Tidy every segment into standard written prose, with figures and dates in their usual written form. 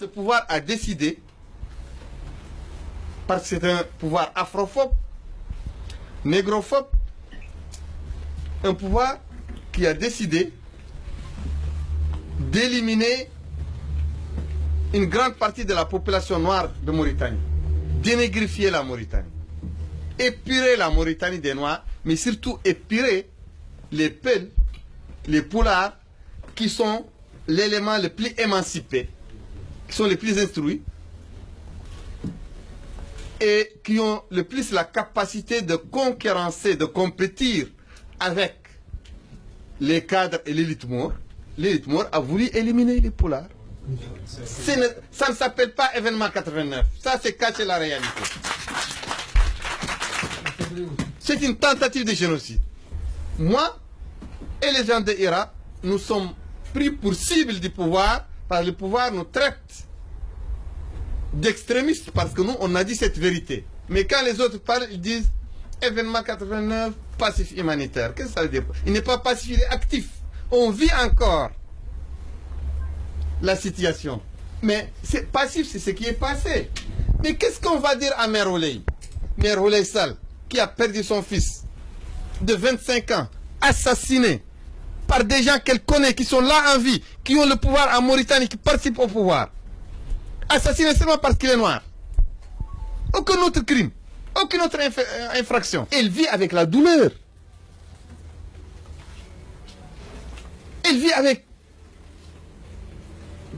Ce pouvoir a décidé, parce que c'est un pouvoir afrophobe, négrophobe, un pouvoir qui a décidé d'éliminer une grande partie de la population noire de Mauritanie, dénégrifier la Mauritanie, épurer la Mauritanie des Noirs, mais surtout épurer les Peuls, les Poulards, qui sont l'élément le plus émancipé, qui sont les plus instruits et qui ont le plus la capacité de concurrencer, de compétir avec les cadres et l'élite Maure. L'élite Maure a voulu éliminer les Poulards. Ça ne s'appelle pas événement 89. Ça, c'est cacher la réalité. C'est une tentative de génocide. Moi et les gens de Hira, nous sommes pris pour cible du pouvoir, parce que le pouvoir nous traite d'extrémistes, parce que nous, on a dit cette vérité. Mais quand les autres parlent, ils disent événement 89, passif humanitaire. Qu'est-ce que ça veut dire? Il n'est pas passif, il est actif. On vit encore la situation. Mais c'est passif, c'est ce qui est passé. Mais qu'est-ce qu'on va dire à Mère Ouley? Mère Ouley Sall, qui a perdu son fils de 25 ans, assassiné par des gens qu'elle connaît, qui sont là en vie, qui ont le pouvoir en Mauritanie, qui participent au pouvoir. Assassiné seulement parce qu'il est noir. Aucun autre crime, aucune autre infraction. Elle vit avec la douleur. Elle vit avec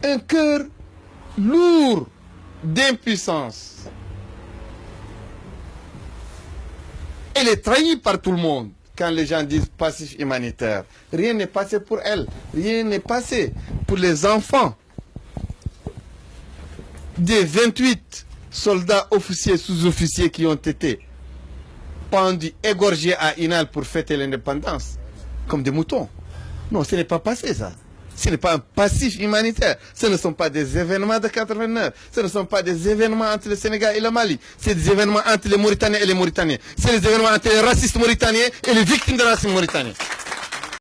un cœur lourd d'impuissance. Elle est trahie par tout le monde quand les gens disent passif humanitaire. Rien n'est passé pour elle. Rien n'est passé pour les enfants des 28 soldats, officiers, sous-officiers qui ont été pendus, égorgés à Inal pour fêter l'indépendance, comme des moutons. Non, ce n'est pas passé ça. Ce n'est pas un passif humanitaire. Ce ne sont pas des événements de 89. Ce ne sont pas des événements entre le Sénégal et le Mali. C'est des événements entre les Mauritaniens et les Mauritaniens. C'est des événements entre les racistes mauritaniens et les victimes de racisme mauritanien.